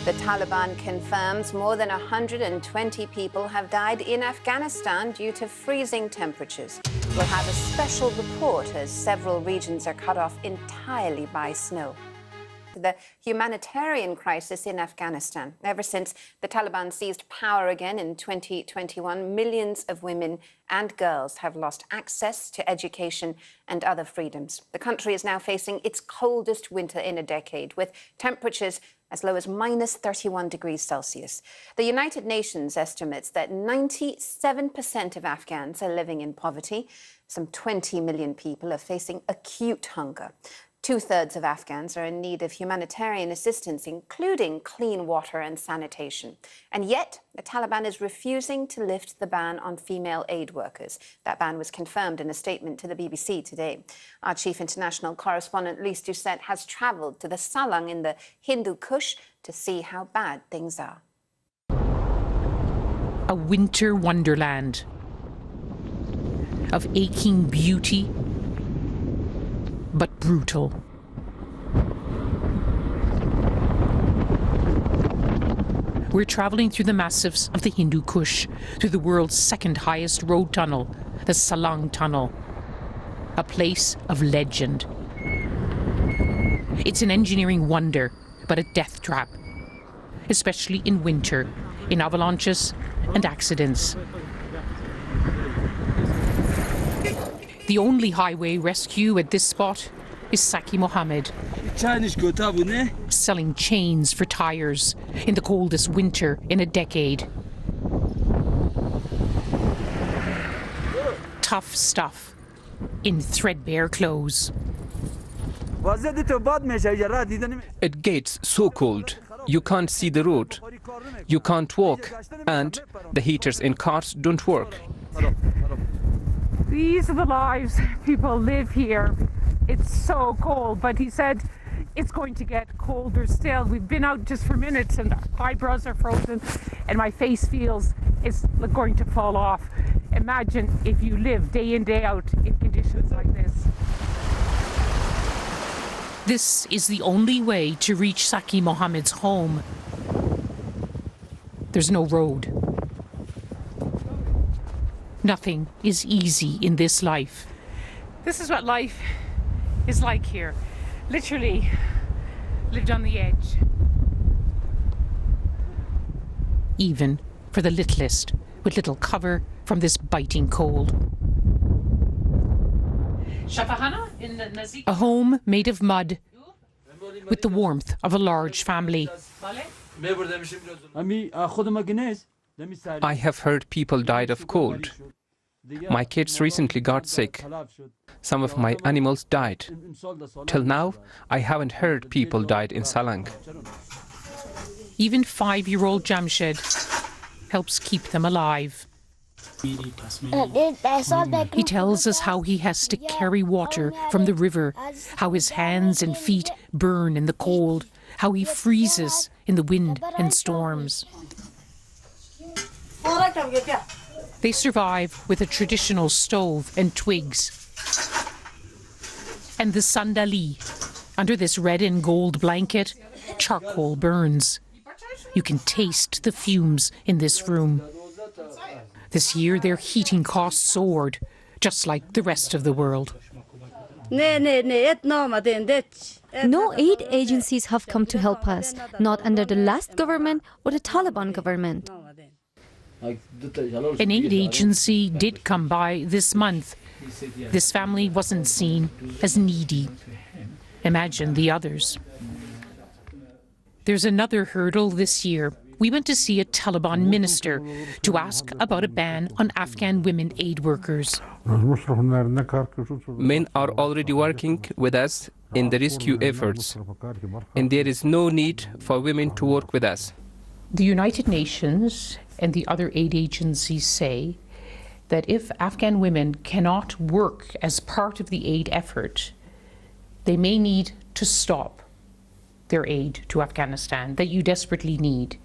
The Taliban confirms more than 120 people have died in Afghanistan due to freezing temperatures. We'll have a special report as several regions are cut off entirely by snow. The humanitarian crisis in Afghanistan. Ever since the Taliban seized power again in 2021, millions of women and girls have lost access to education and other freedoms. The country is now facing its coldest winter in a decade, with temperatures as low as -31 degrees Celsius. The United Nations estimates that 97% of Afghans are living in poverty. Some 20 million people are facing acute hunger. 2/3 of Afghans are in need of humanitarian assistance, including clean water and sanitation. And yet, the Taliban is refusing to lift the ban on female aid workers. That ban was confirmed in a statement to the BBC today. Our chief international correspondent, Lise Doucette, has travelled to the Salang in the Hindu Kush to see how bad things are. A winter wonderland of aching beauty, but brutal. We're travelling through the massifs of the Hindu Kush, through the world's second highest road tunnel, the Salang Tunnel, a place of legend. It's an engineering wonder, but a death trap, especially in winter, in avalanches and accidents. The only highway rescue at this spot is Saki Mohammed, selling chains for tires in the coldest winter in a decade. Tough stuff in threadbare clothes. It gets so cold, you can't see the road, you can't walk, and the heaters in cars don't work. These are the lives people live here. It's so cold, but he said it's going to get colder still. We've been out just for minutes and our eyebrows are frozen and my face feels it's going to fall off. Imagine if you live day in, day out in conditions like this. This is the only way to reach Saki Mohammed's home. There's no road. Nothing is easy in this life. This is what life is like here. Literally lived on the edge. Even for the littlest, with little cover from this biting cold. A home made of mud, with the warmth of a large family. I have heard people died of cold. My kids recently got sick. Some of my animals died. Till now, I haven't heard people died in Salang. Even 5-year-old Jamshed helps keep them alive. He tells us how he has to carry water from the river, how his hands and feet burn in the cold, how he freezes in the wind and storms. They survive with a traditional stove and twigs. And the sandali. Under this red and gold blanket, charcoal burns. You can taste the fumes in this room. This year, their heating costs soared, just like the rest of the world. No aid agencies have come to help us, not under the last government or the Taliban government. An aid agency did come by this month. This family wasn't seen as needy. Imagine the others. There's another hurdle this year. We went to see a Taliban minister to ask about a ban on Afghan women aid workers. Men are already working with us in the rescue efforts, and there is no need for women to work with us. The United Nations and the other aid agencies say that if Afghan women cannot work as part of the aid effort, they may need to stop their aid to Afghanistan that you desperately need.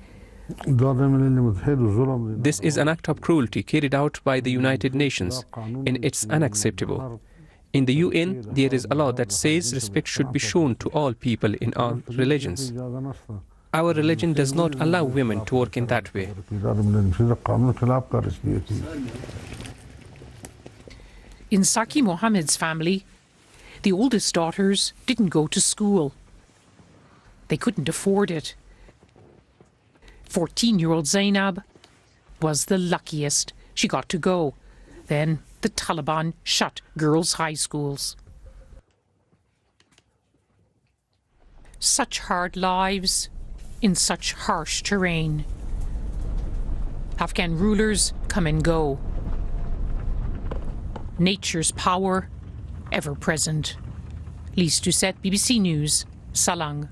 This is an act of cruelty carried out by the United Nations, and it's unacceptable. In the UN, there is a law that says respect should be shown to all people in all religions. Our religion does not allow women to work in that way. In Saki Mohammed's family, the oldest daughters didn't go to school. They couldn't afford it. 14-year-old Zainab was the luckiest. She got to go. Then the Taliban shut girls' high schools. Such hard lives in such harsh terrain. Afghan rulers come and go. Nature's power ever present. Lise Doucette, BBC News, Salang.